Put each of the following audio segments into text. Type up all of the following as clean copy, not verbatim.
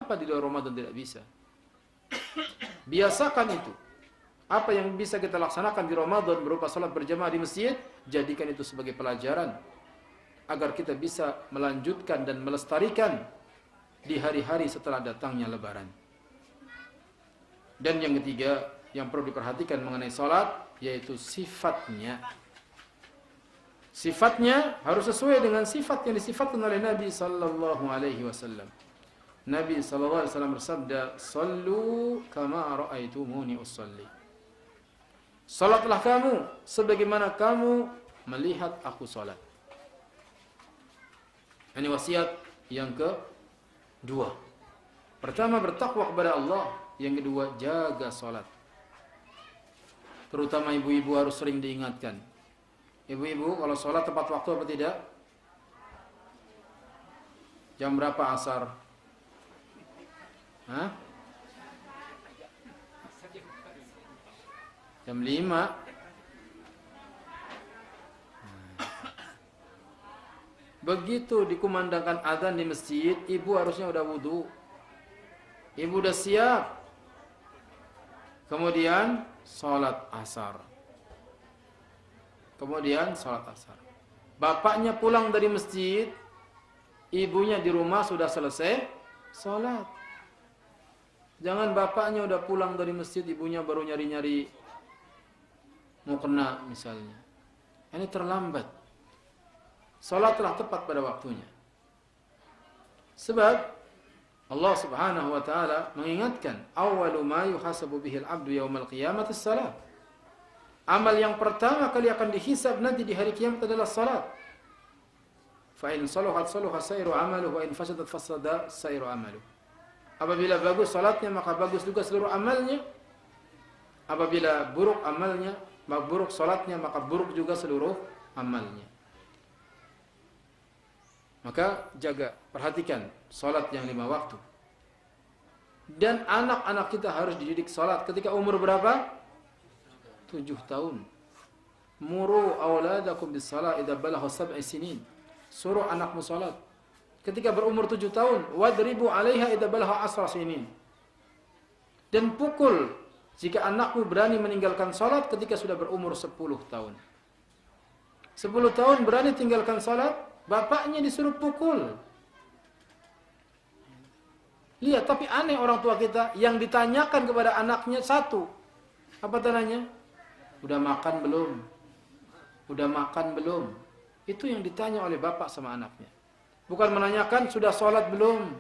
Apa di luar Ramadan tidak bisa? Biasakan itu. Apa yang bisa kita laksanakan di Ramadan berupa salat berjamaah di masjid, jadikan itu sebagai pelajaran agar kita bisa melanjutkan dan melestarikan di hari-hari setelah datangnya Lebaran. Dan yang ketiga yang perlu diperhatikan mengenai salat yaitu sifatnya. Sifatnya harus sesuai dengan sifat yang disifatkan oleh Nabi sallallahu alaihi wasallam. Nabi sallallahu alaihi wasallam bersabda, "Shallu kama ra'aitumuni usalli." Salatlah kamu sebagaimana kamu melihat aku salat. Ini wasiat yang kedua. Pertama, bertakwa kepada Allah. Yang kedua, jaga salat. Terutama ibu-ibu harus sering diingatkan. Ibu-ibu kalau salat tepat waktu apa tidak? Jam berapa asar? Hah? Jam 5. Begitu dikumandangkan azan di masjid, ibu harusnya udah wudu. Ibu udah siap. Kemudian salat asar. Bapaknya pulang dari masjid, ibunya di rumah sudah selesai salat. Jangan bapaknya udah pulang dari masjid, ibunya baru nyari-nyari mau kena misalnya. Ini terlambat. Salat telah tepat pada waktunya. Sebab Allah Subhanahu wa taala mengingatkan, "Awwalu ma yuhasabu bihil 'abdu yaumal qiyamati shalah." Amal yang pertama kali akan dihisab nanti di hari kiamat adalah salat. Fa in salahat salaha sairu 'amaluhu wa in fasadat fasada sairu 'amaluhu. Apabila bagus salatnya maka bagus juga seluruh amalnya. Apabila buruk amalnya, buruk salatnya maka buruk juga seluruh amalnya. Maka jaga, perhatikan salat yang 5 waktu. Dan anak-anak kita harus dididik salat ketika umur berapa? 7 tahun. Muru awladakum bis shalah idza balagha 7 sinin. Suruh anakmu salat ketika berumur 7 tahun. Wadribu 'alaiha idza balagha 10 sinin. Dan pukul jika anakmu berani meninggalkan salat ketika sudah berumur 10 tahun. 10 tahun berani tinggalkan salat, bapaknya disuruh pukul. Lihat, tapi aneh orang tua kita yang ditanyakan kepada anaknya satu. Apa tanyanya? Udah makan belum? Udah makan belum? Itu yang ditanya oleh bapak sama anaknya. Bukan menanyakan sudah sholat belum?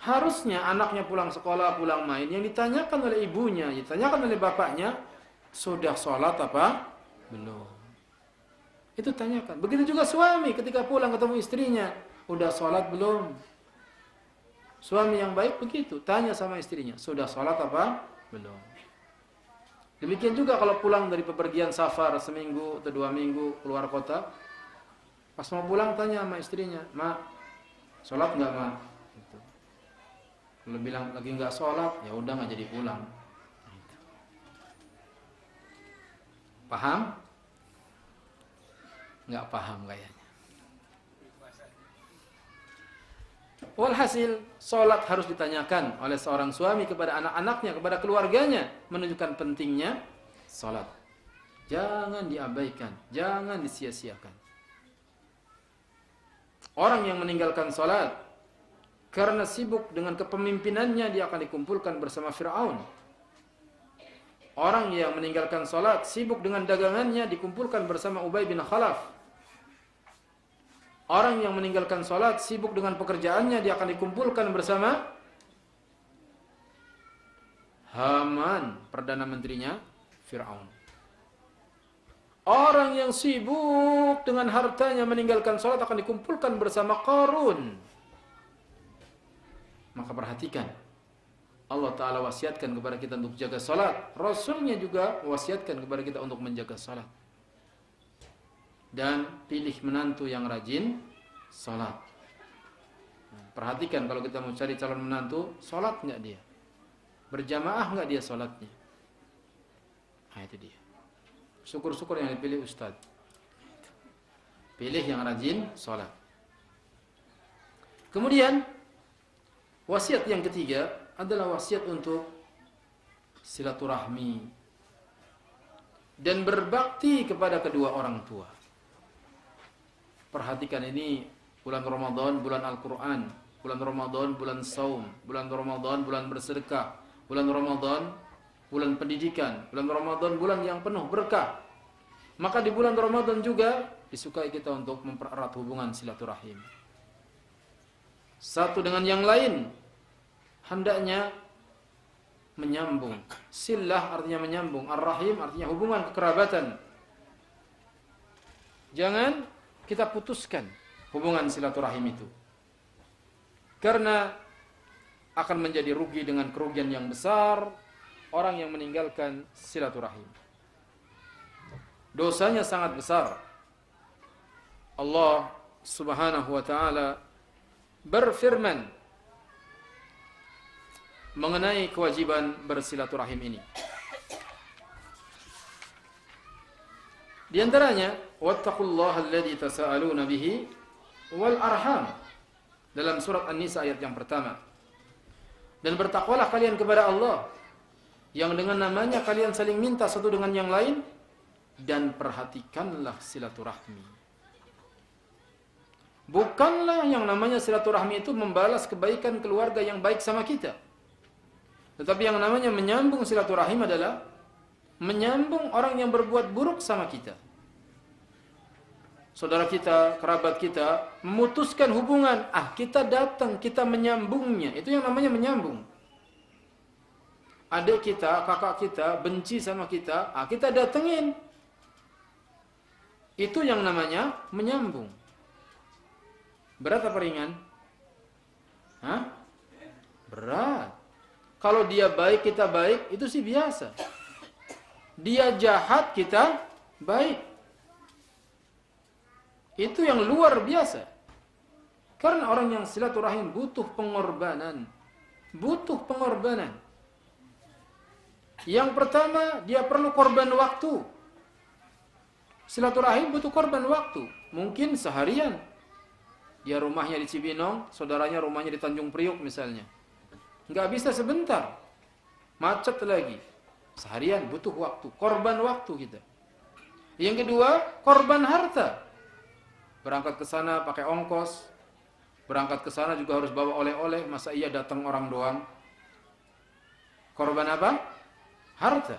Harusnya anaknya pulang sekolah, pulang main, yang ditanyakan oleh ibunya, ditanyakan oleh bapaknya, sudah sholat apa? Belum. Itu tanyakan. Begitu juga suami ketika pulang ketemu istrinya, udah sholat belum? Suami yang baik begitu, tanya sama istrinya, sudah sholat apa? Belum. Demikian juga kalau pulang dari bepergian safar seminggu atau 2 minggu keluar kota, pas mau pulang tanya sama istrinya, "Ma, sholat nggak, Ma?" Gitu. Kalau bilang lagi nggak sholat, ya udah nggak jadi pulang. Paham? Nggak paham kayaknya. Walhasil, sholat harus ditanyakan oleh seorang suami kepada anak-anaknya, kepada keluarganya, menunjukkan pentingnya sholat. Jangan diabaikan, jangan disia-siakan. Orang yang meninggalkan sholat karena sibuk dengan kepemimpinannya, dia akan dikumpulkan bersama Fir'aun. Orang yang meninggalkan sholat sibuk dengan dagangannya, dikumpulkan bersama Ubay bin Khalaf. Orang yang meninggalkan sholat sibuk dengan pekerjaannya, dia akan dikumpulkan bersama Haman, perdana menterinya Fir'aun. Orang yang sibuk dengan hartanya meninggalkan sholat akan dikumpulkan bersama Qarun. Maka perhatikan, Allah Ta'ala wasiatkan kepada kita untuk jaga sholat. Rasulnya juga wasiatkan kepada kita untuk menjaga sholat. Dan pilih menantu yang rajin sholat. Perhatikan kalau kita mau cari calon menantu, sholat nggak dia? Berjamaah nggak dia sholatnya? Nah itu dia. Syukur-syukur yang dipilih ustaz. Pilih yang rajin sholat. Kemudian Wasiat yang ketiga adalah wasiat untuk silaturahmi dan berbakti kepada kedua orang tua. Perhatikan ini, bulan Ramadan, bulan Al-Quran, bulan Ramadan, bulan saum, bulan Ramadan, bulan bersedekah, bulan Ramadan, bulan pendidikan, bulan Ramadan, bulan yang penuh berkah. Maka di bulan Ramadan juga disukai kita untuk mempererat hubungan silaturahim satu dengan yang lain. Hendaknya menyambung. Silah artinya menyambung, ar-rahim artinya hubungan kekerabatan. Jangan kita putuskan hubungan silaturahim itu, karena akan menjadi rugi dengan kerugian yang besar orang yang meninggalkan silaturahim. Dosanya sangat besar. Allah Subhanahu wa taala berfirman mengenai kewajiban bersilaturahim ini. Di antaranya, wattaqullaha alladzi tasaaluna bihi wal arham, dalam surat An-Nisa ayat yang pertama. Dan bertakwalah kalian kepada Allah yang dengan namanya kalian saling minta satu dengan yang lain, dan perhatikanlah silaturahmi. Bukanlah yang namanya silaturahmi itu membalas kebaikan keluarga yang baik sama kita. Tetapi yang namanya menyambung silaturahim adalah menyambung orang yang berbuat buruk sama kita. Saudara kita, kerabat kita memutuskan hubungan, kita datang, kita menyambungnya. Itu yang namanya menyambung. Adik kita, kakak kita benci sama kita, kita datengin. Itu yang namanya menyambung. Berat apa ringan? Berat. Kalau dia baik, kita baik, itu sih biasa. Dia jahat, kita baik. Itu yang luar biasa. Karena orang yang silaturahim butuh pengorbanan. Butuh pengorbanan. Yang pertama, dia perlu korban waktu. Silaturahim butuh korban waktu. Mungkin seharian. Dia rumahnya di Cibinong, saudaranya rumahnya di Tanjung Priok misalnya. Nggak bisa sebentar. Macet lagi. Seharian butuh waktu. Korban waktu kita. Yang kedua, korban harta. Berangkat ke sana pakai ongkos. Berangkat ke sana juga harus bawa oleh-oleh. Masa iya datang orang doang? Korban apa? Harta.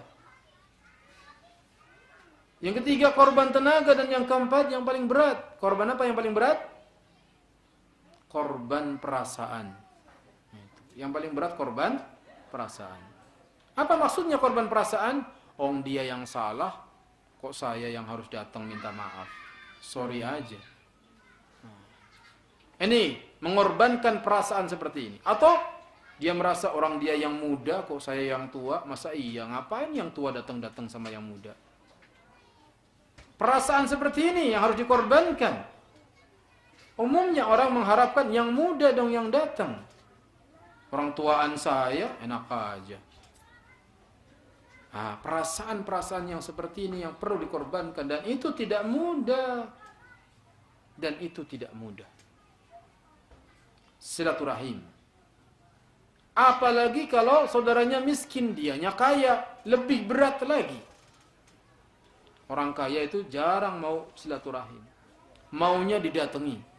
Yang ketiga, korban tenaga. Dan yang keempat, yang paling berat. Korban apa yang paling berat? Korban perasaan. Yang paling berat korban perasaan. Apa maksudnya korban perasaan? Dia yang salah, kok saya yang harus datang minta maaf. Sorry aja. Ini mengorbankan perasaan seperti ini. Atau dia merasa orang dia yang muda, kok saya yang tua. Masa iya, ngapain yang tua datang-datang sama yang muda? Perasaan seperti ini yang harus dikorbankan. Umumnya orang mengharapkan yang muda dong yang datang. Orang tuaan saya enak aja. Perasaan-perasaan yang seperti ini yang perlu dikorbankan, dan itu tidak mudah. Dan itu tidak mudah. Silaturahim. Apalagi kalau saudaranya miskin, dianya kaya, lebih berat lagi. Orang kaya itu jarang mau silaturahim. Maunya didatangi.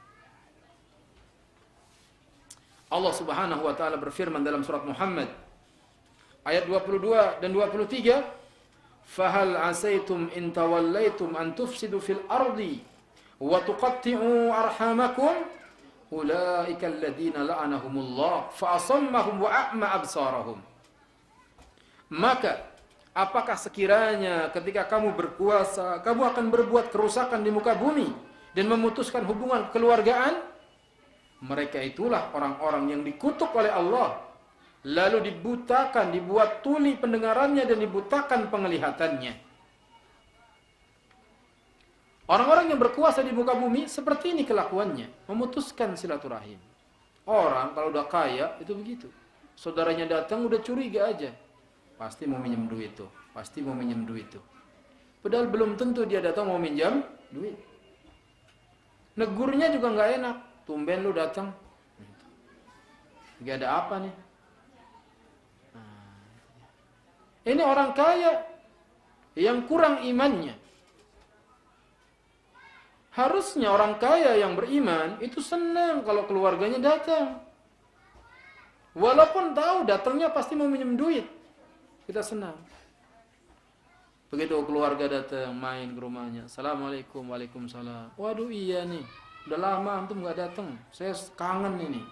Allah Subhanahu wa taala berfirman dalam surat Muhammad ayat 22 dan 23, "Fahal asaitum in tawallaitum an tufsidu fil ardi wa tuqatti'u arhamakum ulaika alladziina la'anahumullah fa asammahum wa a'ma absarahum." Maka apakah sekiranya ketika kamu berkuasa kamu akan berbuat kerusakan di muka bumi dan memutuskan hubungan kekeluargaan? Mereka itulah orang-orang yang dikutuk oleh Allah, lalu dibutakan, dibuat tuli pendengarannya dan dibutakan penglihatannya. Orang-orang yang berkuasa di muka bumi seperti ini kelakuannya, memutuskan silaturahim. Orang kalau udah kaya itu begitu. Saudaranya datang udah curiga aja. Pasti mau minjem duit tuh, pasti mau minjem duit tuh. Padahal belum tentu dia datang mau minjam duit. Negurnya juga nggak enak. Tumben lu datang. Lagi ada apa nih? Nah, ini orang kaya yang kurang imannya. Harusnya orang kaya yang beriman itu senang kalau keluarganya datang. Walaupun tahu datangnya pasti mau minjem duit. Kita senang. Begitu keluarga datang main ke rumahnya. Assalamualaikum, waalaikumsalam. Waduh iya nih. Udah lama antum gak datang. Saya kangen ini.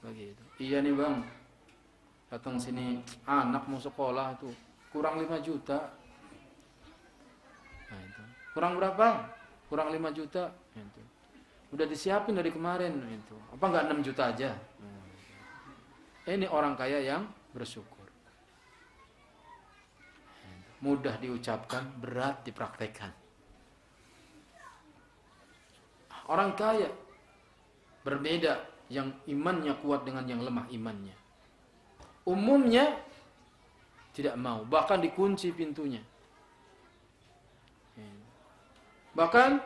Begitu. Iya nih bang. Datang sini anak mau sekolah itu. Kurang 5 juta. Nah, itu. Kurang berapa? Kurang 5 juta. Itu. Udah disiapin dari kemarin. Itu. Apa enggak 6 juta aja? Ini orang kaya yang bersyukur. Mudah diucapkan, berat dipraktekkan. Orang kaya berbeda, yang imannya kuat dengan yang lemah imannya. Umumnya tidak mau, bahkan dikunci pintunya. Bahkan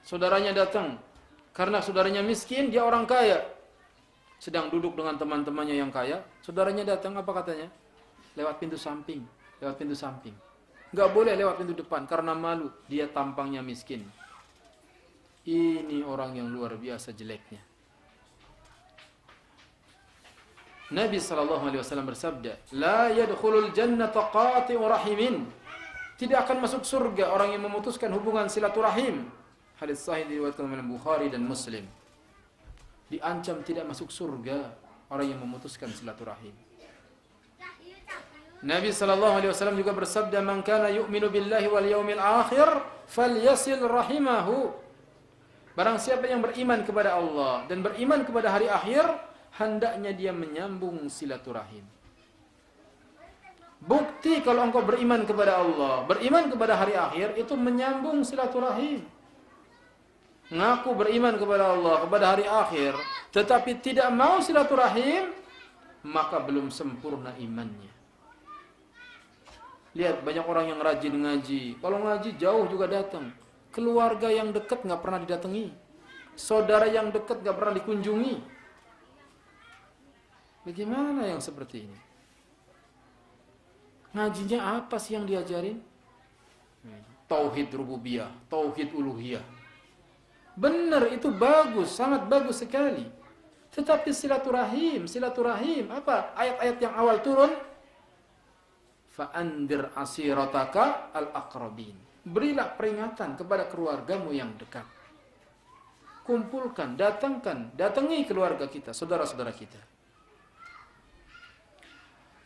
saudaranya datang, karena saudaranya miskin, dia orang kaya. Sedang duduk dengan teman-temannya yang kaya, saudaranya datang, apa katanya? Lewat pintu samping, lewat pintu samping. Enggak boleh lewat pintu depan karena malu, dia tampangnya miskin. Ini orang yang luar biasa jeleknya. Nabi SAW bersabda, "La yadkhulul jannata qati'u rahimin." Tidak akan masuk surga orang yang memutuskan hubungan silaturahim. Hadis sahih diriwayatkan oleh Bukhari dan Muslim. Diancam tidak masuk surga orang yang memutuskan silaturahim. Nabi SAW juga bersabda, "Man kana yu'minu billahi wal yawmil akhir falyasil rahimahu." Barang siapa yang beriman kepada Allah dan beriman kepada hari akhir, hendaknya dia menyambung silaturahim. Bukti kalau engkau beriman kepada Allah, beriman kepada hari akhir, itu menyambung silaturahim. Ngaku beriman kepada Allah, kepada hari akhir, tetapi tidak mau silaturahim, maka belum sempurna imannya. Lihat banyak orang yang rajin ngaji. Kalau ngaji jauh juga datang. Keluarga yang dekat nggak pernah didatangi. Saudara yang dekat nggak pernah dikunjungi. Bagaimana yang seperti ini? Ngajinya apa sih yang diajarin? Tauhid rububiyah, tauhid uluhiyah. Benar, itu bagus, sangat bagus sekali. Tetapi silaturahim, apa? Ayat-ayat yang awal turun, fa'andir asirataka al-aqrabin. Berilah peringatan kepada keluargamu yang dekat. Kumpulkan, datangi keluarga kita, saudara-saudara kita.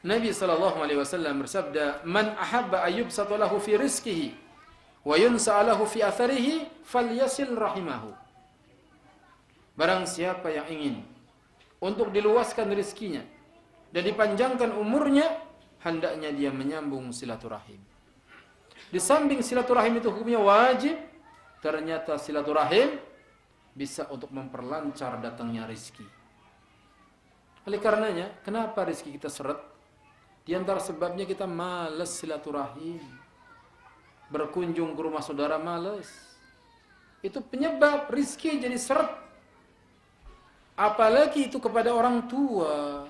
Nabi SAW bersabda, "Man ahabba ayyubsata lahu fi rizqihi wa yunsa'a lahu fi atharihi falyasil rahimahu." Barang siapa yang ingin untuk diluaskan rizkinya dan dipanjangkan umurnya, hendaknya dia menyambung silaturahim. Di samping silaturahim itu hukumnya wajib, ternyata silaturahim bisa untuk memperlancar datangnya rizki. Oleh karenanya, kenapa rizki kita seret? Di antara sebabnya kita malas silaturahim. Berkunjung ke rumah saudara malas. Itu penyebab rizki jadi seret. Apalagi itu kepada orang tua.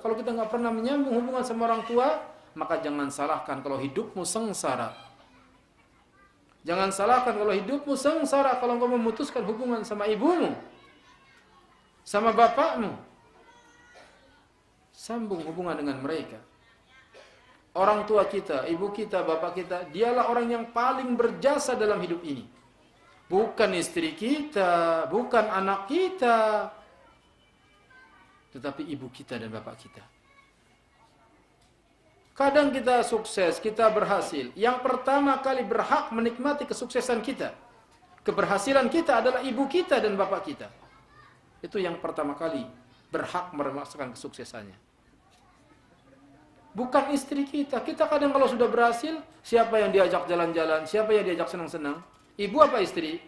Kalau kita nggak pernah menyambung hubungan sama orang tua, maka jangan salahkan kalau hidupmu sengsara. Jangan salahkan kalau hidupmu sengsara kalau engkau memutuskan hubungan sama ibumu, sama bapakmu. Sambung hubungan dengan mereka. Orang tua kita, ibu kita, bapak kita, dialah orang yang paling berjasa dalam hidup ini. Bukan istri kita, bukan anak kita, tetapi ibu kita dan bapak kita. Kadang kita sukses, kita berhasil. Yang pertama kali berhak menikmati kesuksesan kita, keberhasilan kita adalah ibu kita dan bapak kita. Itu yang pertama kali berhak merasakan kesuksesannya. Bukan istri kita. Kita kadang kalau sudah berhasil, siapa yang diajak jalan-jalan, siapa yang diajak senang-senang? Ibu apa istri?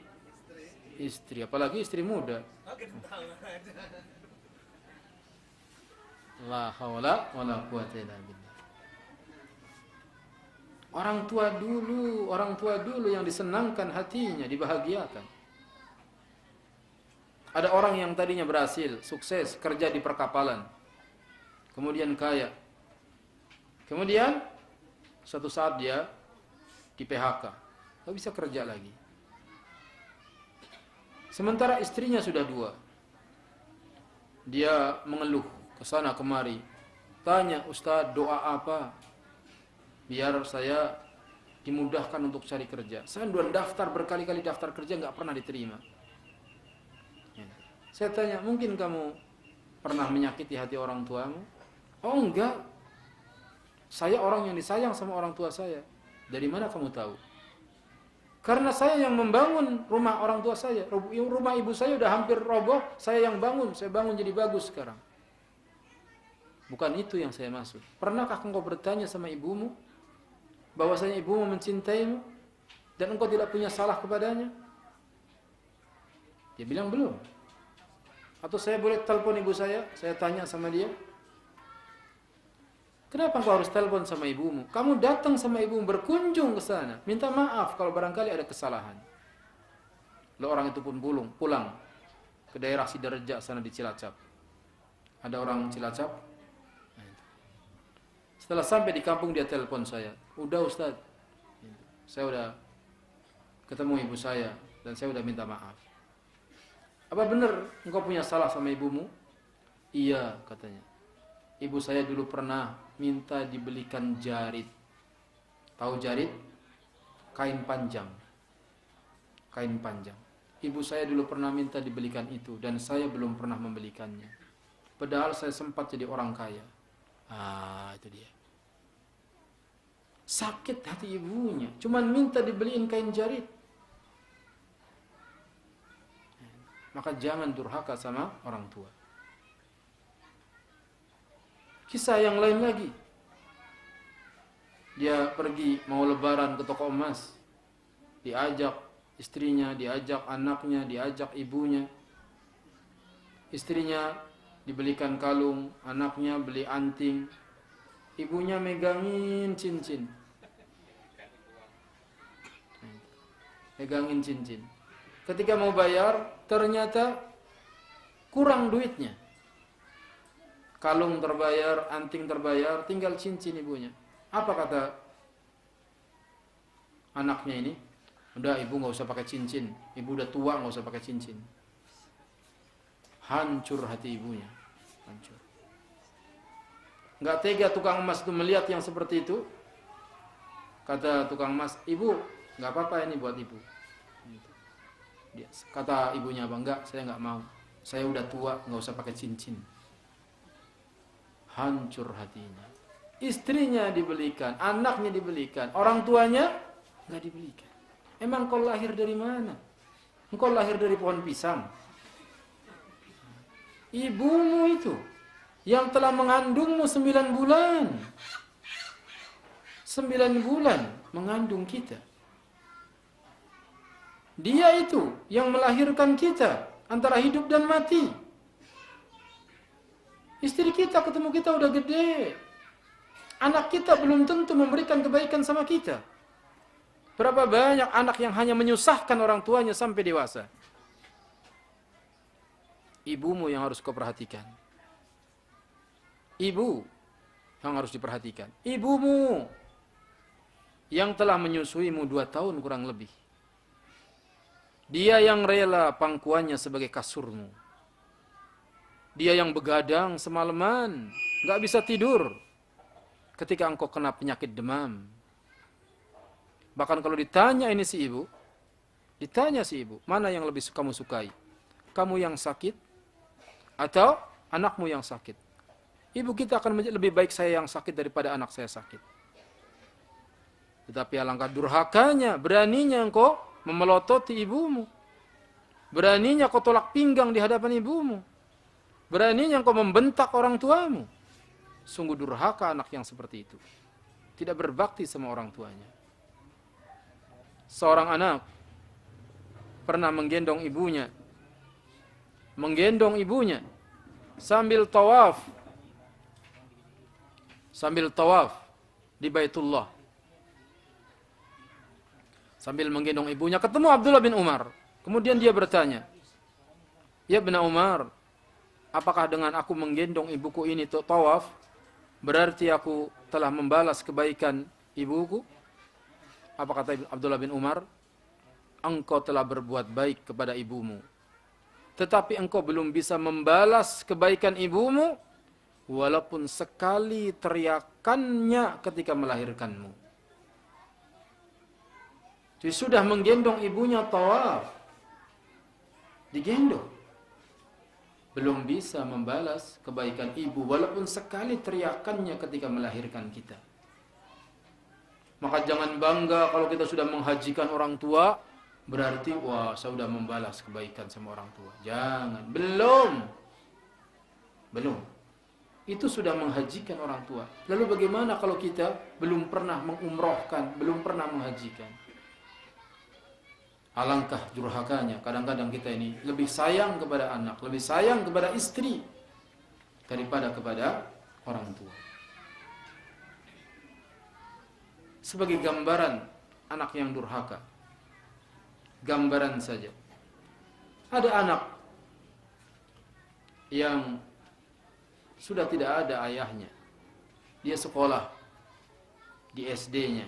Istri, apalagi istri muda. La haula wala quwwata illa billah. Orang tua dulu yang disenangkan hatinya, dibahagiakan. Ada orang yang tadinya berhasil, sukses, kerja di perkapalan. Kemudian kaya. Kemudian suatu saat dia di PHK. Nggak bisa kerja lagi. Sementara istrinya sudah 2. Dia mengeluh ke sana kemari. Tanya, Ustaz, doa apa? Biar saya dimudahkan untuk cari kerja. Saya udah daftar berkali-kali daftar kerja, nggak pernah diterima. Saya tanya, mungkin kamu pernah menyakiti hati orang tuamu? Oh enggak. Saya orang yang disayang sama orang tua saya. Dari mana kamu tahu? Karena saya yang membangun rumah orang tua saya. Rumah ibu saya udah hampir roboh, saya yang bangun. Saya bangun jadi bagus sekarang. Bukan itu yang saya maksud. Pernahkah engkau bertanya sama ibumu bahwasanya ibumu mencintaimu dan engkau tidak punya salah kepadanya? Dia bilang belum. Atau saya boleh telepon ibu saya tanya sama dia. Kenapa engkau harus telepon sama ibumu? Kamu datang sama ibumu, berkunjung ke sana, minta maaf kalau barangkali ada kesalahan. Lalu orang itu pun pulang ke daerah Sidoarjo sana di Cilacap. Ada orang Cilacap. Setelah sampai di kampung dia telepon saya. Udah Ustaz, saya udah ketemu ibu saya dan saya udah minta maaf. Apa benar engkau punya salah sama ibumu? Iya, katanya. Ibu saya dulu pernah minta dibelikan jarit. Tahu jarit? Kain panjang. Kain panjang. Ibu saya dulu pernah minta dibelikan itu dan saya belum pernah membelikannya. Padahal saya sempat jadi orang kaya. Itu dia. Sakit hati ibunya, cuman minta dibeliin kain jarit. Maka jangan durhaka sama orang tua. Kisah yang lain lagi. Dia pergi mau lebaran ke toko emas. Diajak istrinya, diajak anaknya, diajak ibunya. Istrinya dibelikan kalung, anaknya beli anting. Ibunya megangin cincin. Megangin cincin. Ketika mau bayar, ternyata kurang duitnya. Kalung terbayar, anting terbayar, tinggal cincin ibunya. Apa kata anaknya ini? Udah ibu gak usah pakai cincin. Ibu udah tua gak usah pakai cincin. Hancur hati ibunya. Hancur. Gak tega tukang emas itu melihat yang seperti itu. Kata tukang emas, ibu gak apa-apa ini buat ibu. Kata ibunya, enggak, saya gak mau. Saya udah tua, gak usah pakai cincin. Hancur hatinya. Istrinya dibelikan, anaknya dibelikan, orang tuanya gak dibelikan. Emang kau lahir dari mana? Engkau lahir dari pohon pisang. Ibumu itu yang telah mengandungmu 9 bulan. 9 bulan mengandung kita. Dia itu yang melahirkan kita antara hidup dan mati. Istri kita ketemu kita udah gede. Anak kita belum tentu memberikan kebaikan sama kita. Berapa banyak anak yang hanya menyusahkan orang tuanya sampai dewasa. Ibumu yang harus kau perhatikan. Ibu yang harus diperhatikan. Ibumu yang telah menyusuimu 2 tahun kurang lebih. Dia yang rela pangkuannya sebagai kasurmu. Dia yang begadang semalaman, gak bisa tidur ketika engkau kena penyakit demam. Bahkan kalau ditanya ini si ibu, ditanya si ibu, mana yang lebih kamu sukai? Kamu yang sakit atau anakmu yang sakit? Ibu kita akan lebih baik saya yang sakit daripada anak saya sakit. Tetapi alangkah durhakanya, beraninya engkau memelototi ibumu. Beraninya kau tolak pinggang di hadapan ibumu. Beraninya engkau membentak orang tuamu. Sungguh durhaka anak yang seperti itu. Tidak berbakti sama orang tuanya. Seorang anak pernah menggendong ibunya. Menggendong ibunya sambil tawaf. Sambil tawaf di Baitullah. Sambil menggendong ibunya ketemu Abdullah bin Umar. Kemudian dia bertanya, "Ya Ibn Umar, apakah dengan aku menggendong ibuku ini untuk tawaf, berarti aku telah membalas kebaikan ibuku?" Apa kata Abdullah bin Umar? "Engkau telah berbuat baik kepada ibumu, tetapi engkau belum bisa membalas kebaikan ibumu walaupun sekali teriakannya ketika melahirkanmu." Jadi sudah menggendong ibunya tawaf, digendong, belum bisa membalas kebaikan ibu walaupun sekali teriakannya ketika melahirkan kita. Maka jangan bangga kalau kita sudah menghajikan orang tua, berarti wah saya sudah membalas kebaikan sama orang tua. Jangan, belum. Itu sudah menghajikan orang tua. Lalu bagaimana kalau kita belum pernah mengumrohkan, belum pernah menghajikan? Alangkah durhakanya kadang-kadang kita ini lebih sayang kepada anak, lebih sayang kepada istri daripada kepada orang tua. Sebagai gambaran anak yang durhaka, gambaran saja. Ada anak yang sudah tidak ada ayahnya. Dia sekolah di SD-nya.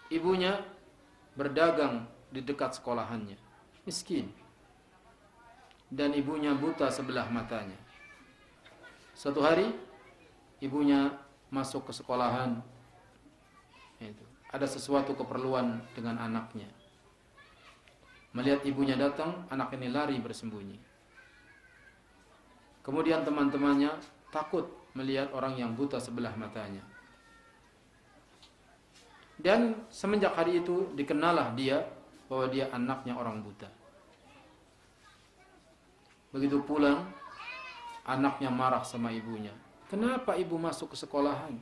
Ibunya berdagang di dekat sekolahannya. Miskin. Dan ibunya buta sebelah matanya. Suatu hari ibunya masuk ke sekolahan. Ada sesuatu keperluan dengan anaknya. Melihat ibunya datang, anak ini lari bersembunyi. Kemudian teman-temannya takut melihat orang yang buta sebelah matanya. Dan semenjak hari itu dikenalah dia bahwa dia anaknya orang buta. Begitu pulang, anaknya marah sama ibunya. "Kenapa ibu masuk ke sekolahan?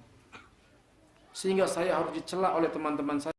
Sehingga saya harus dicela oleh teman-teman saya."